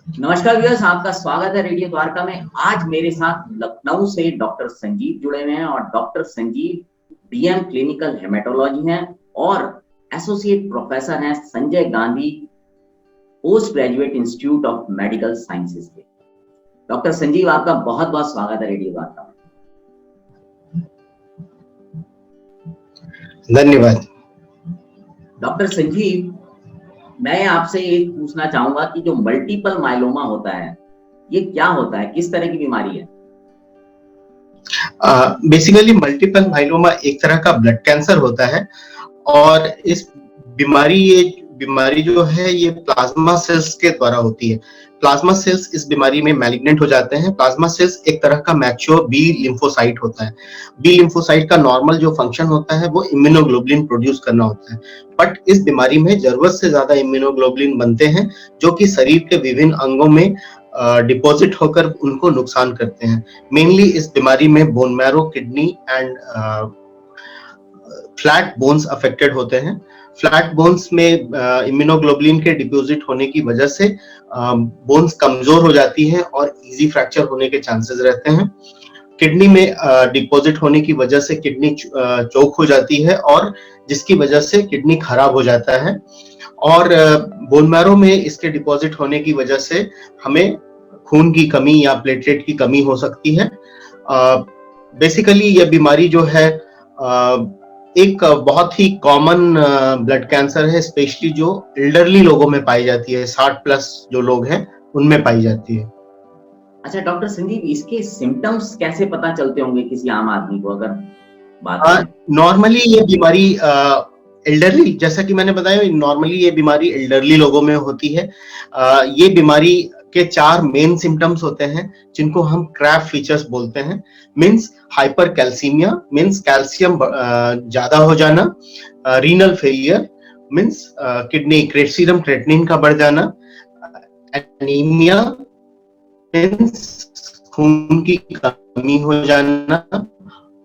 नमस्कार व्यूअर्स, आपका स्वागत है रेडियो द्वारका में। आज मेरे साथ लखनऊ से डॉक्टर संजीव जुड़े हुए हैं और doctor Sanjeev DM clinical haematology हैं और एसोसिएट प्रोफेसर हैं Sanjay Gandhi post graduate institute of medical sciences के। डॉक्टर संजीव, आपका बहुत बहुत स्वागत है रेडियो द्वारका में। धन्यवाद। डॉक्टर संजीव, मैं आपसे एक पूछना चाहूंगा कि जो मल्टीपल माइलोमा होता है, ये क्या होता है, किस तरह की बीमारी है? बेसिकली मल्टीपल माइलोमा एक तरह का ब्लड कैंसर होता है और इस बीमारी जो है ये प्लाज्मा सेल्स के द्वारा होती है। प्लाज्मा सेल्स इस बीमारी में मैलिग्नेंट हो जाते हैं। प्लाज्मा सेल्स एक तरह का मैच्योर बी लिम्फोसाइट होता है। बी लिम्फोसाइट का नॉर्मल जो फंक्शन होता है वो इम्यूनोग्लोबुलिन प्रोड्यूस करना होता है, बट इस बीमारी में जरूरत से ज्यादा इम्यूनोग्लोबुलिन बनते हैं जो कि शरीर के विभिन्न अंगों में डिपॉजिट होकर उनको नुकसान करते हैं। मेनली इस बीमारी में bone marrow, kidney and flat bones affected होते हैं। फ्लैट बोन्स में इम्यूनोग्लोबुलिन के डिपॉजिट होने की वजह से बोन्स कमजोर हो जाती हैं और इजी फ्रैक्चर होने के चांसेस रहते हैं। किडनी में डिपॉजिट होने की वजह से किडनी चोक हो जाती है और जिसकी वजह से किडनी खराब हो जाता है। और बोन मैरो में इसके डिपॉजिट होने की वजह से हमें खून की कमी या प्लेटलेट की कमी हो सकती है। बेसिकली यह बीमारी जो है एक बहुत ही कॉमन ब्लड कैंसर है, स्पेशली जो एल्डरली लोगों में पाई जाती है। 60 प्लस जो लोग हैं उनमें पाई जाती है। अच्छा डॉक्टर संजीव, इसके सिम्टम्स कैसे पता चलते होंगे किसी आम आदमी को, अगर बात करें? नॉर्मली ये बीमारी एल्डरली, जैसा कि मैंने बताया, नॉर्मली ये बीमारी एल्डरली लोगों में होती है। ये बीमारी के 4 मेन सिम्टम्स होते हैं जिनको हम क्रैफ फीचर्स बोलते हैं। Means hyper calcaemia, means calcium ज्यादा हो जाना, renal failure means kidney serum creatinine का बढ़ जाना, एनीमिया मींस खून की कमी हो जाना,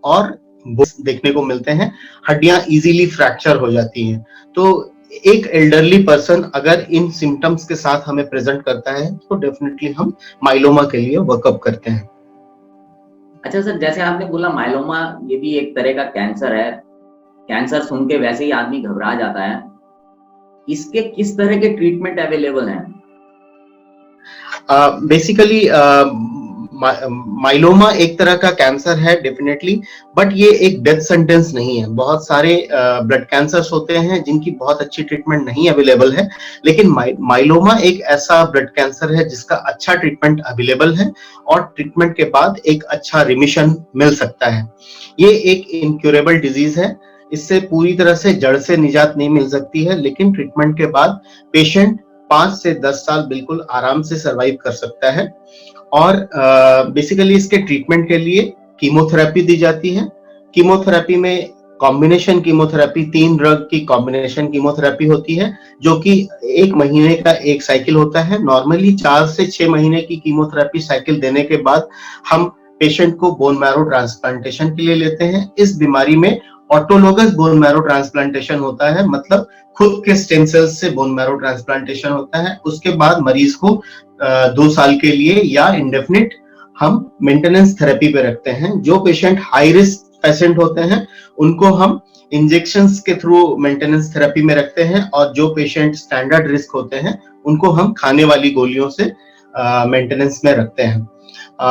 और देखने को मिलते हैं हड्डियां इजीली फ्रैक्चर हो जाती हैं। तो एक एल्डरली पर्सन अगर इन सिम्टम्स के साथ हमें प्रेजेंट करता है तो डेफिनेटली हम माइलोमा के लिए वर्कअप करते हैं। अच्छा सर, जैसे आपने बोला माइलोमा ये भी एक तरह का कैंसर है। कैंसर सुन के वैसे ही आदमी घबरा जाता है। इसके किस तरह के ट्रीटमेंट अवेलेबल हैं? बेसिकली माइलोमा एक तरह का कैंसर है डेफिनेटली, बट ये एक डेथ सेंटेंस नहीं है। बहुत सारे ब्लड कैंसर्स होते हैं जिनकी बहुत अच्छी ट्रीटमेंट नहीं अवेलेबल है, लेकिन माइलोमा एक ऐसा ब्लड कैंसर है जिसका अच्छा ट्रीटमेंट अवेलेबल है और ट्रीटमेंट के बाद एक अच्छा रिमिशन मिल सकता है। ये एक इनक्यूरेबल डिजीज है, इससे पूरी तरह से जड़ से निजात नहीं मिल सकती है, लेकिन ट्रीटमेंट के बाद पेशेंट 5 से 10 साल बिल्कुल आराम से सरवाइव कर सकता है। और बेसिकली इसके ट्रीटमेंट के लिए कीमोथेरेपी दी जाती है। कीमोथेरेपी में कॉम्बिनेशन कीमोथेरेपी, 3 ड्रग की कॉम्बिनेशन कीमोथेरेपी होती है जो कि 1 महीने का एक साइकिल होता है। नॉर्मली 4 से 6 महीने की कीमोथेरेपी साइकिल देने के बाद हम पेशेंट को बोन मैरो ट्रांसप्लांटेशन के लिए लेते हैं। इस बीमारी में ऑटोलोगस बोन मैरो ट्रांसप्लांटेशन होता है, मतलब खुद के स्टेम सेल्स से बोन मैरो ट्रांसप्लांटेशन होता है। उसके बाद मरीज को 2 साल के लिए या इंडेफिनिट हम मेंटेनेंस थेरेपी पे रखते हैं। जो पेशेंट हाई रिस्क पेशेंट होते हैं उनको हम इंजेक्शंस के थ्रू मेंटेनेंस थेरेपी में रखते हैं, और जो पेशेंट स्टैंडर्ड रिस्क होते हैं उनको हम खाने वाली गोलियों से मेंटेनेंस में रखते हैं।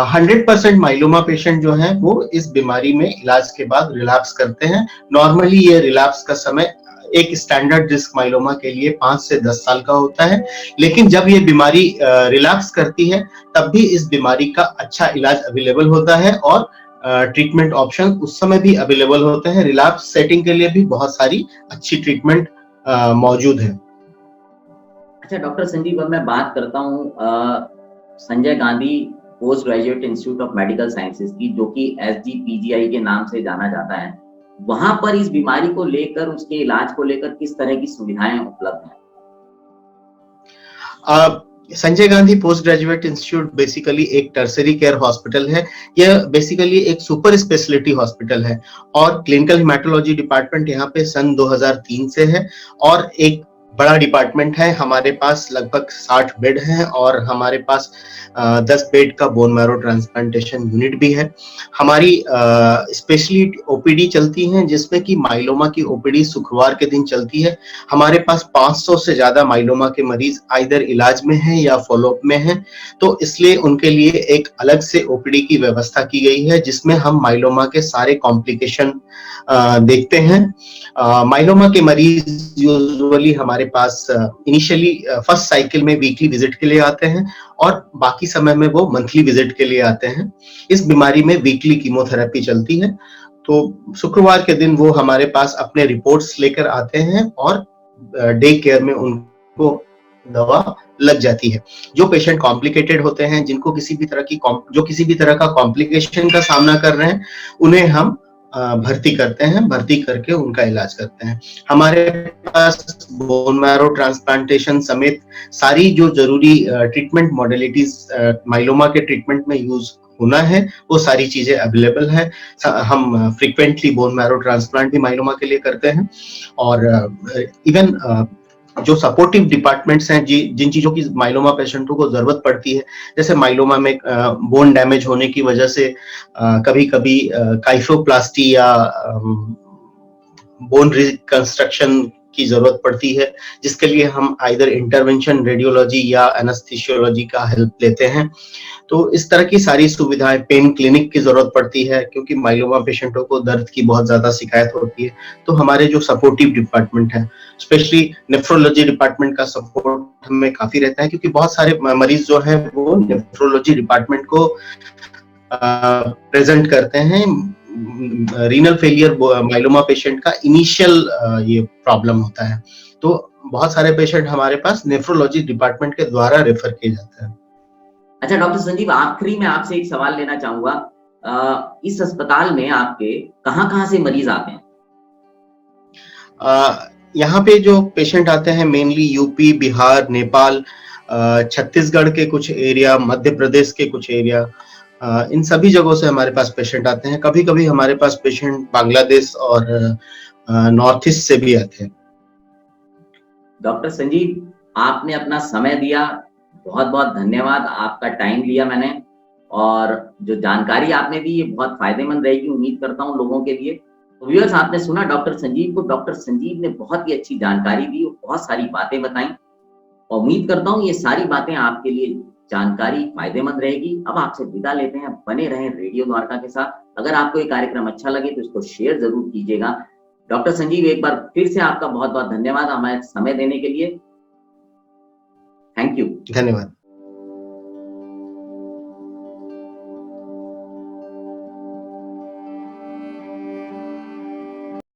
100% माइलोमा पेशेंट जो है वो इस बीमारी में इलाज के बाद रिलैप्स करते हैं। नॉर्मली ये रिलैप्स का समय एक स्टैंडर्ड रिस्क माइलोमा के लिए 5 से 10 साल का होता है, लेकिन जब ये बीमारी रिलैप्स करती है तब भी इस बीमारी का अच्छा इलाज अवेलेबल होता है और ट्रीटमेंट ऑप्शन उस समय भी अवेलेबल होते हैं। रिलैप्स सेटिंग के लिए भी बहुत सारी अच्छी ट्रीटमेंट मौजूद है। अच्छा डॉक्टर संजीव, अब मैं बात करता हूँ Sanjay Gandhi post graduate institute of medical sciences की, जो कि SGPGI के नाम से जाना जाता है। वहां पर इस बीमारी को लेकर, उसके इलाज को लेकर किस तरह की सुविधाएं उपलब्ध हैं? Sanjay Gandhi post graduate institute basically एक टर्सरी केयर हॉस्पिटल है। यह बेसिकली एक सुपर स्पेशलिटी हॉस्पिटल है और क्लिनिकल हेमेटोलॉजी डिपार्टमेंट यहाँ पे सन 2003 से है, और एक बड़ा डिपार्टमेंट है। हमारे पास लगभग 60 बेड हैं और हमारे पास 10 बेड का बोन मैरो ट्रांसप्लांटेशन यूनिट भी है। हमारी स्पेशली ओपीडी चलती हैं जिसमें कि माइलोमा की ओपीडी शुक्रवार के दिन चलती है। हमारे पास 500 से ज्यादा माइलोमा के मरीज आइदर इलाज में हैं या फॉलोअप में हैं, तो इसलिए उनके लिए एक अलग से ओपीडी की व्यवस्था की गई है जिसमें हम माइलोमा के सारे कॉम्प्लिकेशन देखते हैं। माइलोमा के मरीज यूजुअली हमारे पास इनिशियली फर्स्ट साइकिल में वीकली विजिट के लिए आते हैं और बाकी समय में वो मंथली विजिट के लिए आते हैं। इस बीमारी में वीकली कीमोथेरेपी चलती है, तो शुक्रवार के दिन वो हमारे पास अपने रिपोर्ट्स लेकर आते हैं और डे केयर में उनको दवा लग जाती है। जो पेशेंट कॉम्प्लिकेटेड होते हैं, जिनको किसी भी तरह का कॉम्प्लिकेशन का सामना कर रहे हैं, उन्हें हम भर्ती करते हैं, भर्ती करके उनका इलाज करते हैं। हमारे पास बोन मैरो ट्रांसप्लांटेशन समेत सारी जो जरूरी ट्रीटमेंट मॉडलिटीज माइलोमा के ट्रीटमेंट में यूज होना है, वो सारी चीजें अवेलेबल है। हम फ्रीक्वेंटली बोन मैरो ट्रांसप्लांट भी माइलोमा के लिए करते हैं और इवन जो सपोर्टिव डिपार्टमेंट्स हैं जिन चीजों की माइलोमा पेशेंटों को जरूरत पड़ती है, जैसे माइलोमा में बोन डैमेज होने की वजह से कभी-कभी काइफोप्लास्टी या बोन रिकंस्ट्रक्शन की जरूरत पड़ती है, जिसके लिए हम आइदर इंटरवेंशन रेडियोलॉजी या एनेस्थीसियोलॉजी का हेल्प लेते हैं। तो इस तरह की सारी सुविधाएं, पेन क्लिनिक की जरूरत पड़ती है क्योंकि माइलोमा पेशेंटों को दर्द की बहुत ज्यादा शिकायत होती है, तो हमारे जो सपोर्टिव डिपार्टमेंट है, स्पेशली नेफ्रोलॉजी डिपार्टमेंट का सपोर्ट हमें काफी रहता है क्योंकि बहुत सारे मरीज जो हैं वो नेफ्रोलॉजी डिपार्टमेंट को प्रेजेंट करते हैं। रीनल फेलियर माइलोमा पेशेंट का इनिशियल ये प्रॉब्लम होता है, तो बहुत सारे पेशेंट हमारे पास नेफ्रोलॉजी डिपार्टमेंट के द्वारा रेफर किए जाते हैं। अच्छा डॉक्टर संजीव, आखिरी में आपसे एक सवाल लेना चाहूंगा, इस अस्पताल में आपके कहाँ-कहाँ से मरीज आते हैं? यहाँ पे जो पेशेंट आते हैं मेनली यूपी, बिहार, नेपाल, छत्तीसगढ़ के कुछ एरिया, मध्य प्रदेश के कुछ एरिया, इन सभी जगहों से हमारे पास पेशेंट आते हैं। कभी-कभी हमारे पास पेशेंट बांग्लादेश और नॉर्थ ईस्ट से भी आते हैं। डॉक्टर संजीव, आपने अपना समय दिया, बहुत-बहुत धन्यवाद। आपका टाइम लिया मैंने और जो जानकारी आपने दी ये बहुत फायदेमंद रहेगी, उम्मीद करता हूँ लोगों के लिए। तो व्यूअर्स, आपने सुना डॉक्टर संजीव को। डॉक्टर संजीव ने बहुत ही अच्छी जानकारी दी और बहुत सारी बातें बताई और उम्मीद करता हूँ ये सारी बातें आपके लिए जानकारी फायदेमंद रहेगी। अब आपसे विदा लेते हैं, बने रहें रेडियो द्वारका के साथ। अगर आपको ये कार्यक्रम अच्छा लगे तो इसको शेयर जरूर कीजिएगा। डॉक्टर संजीव, एक बार फिर से आपका बहुत बहुत धन्यवाद हमें समय देने के लिए। Thank you. धन्यवाद।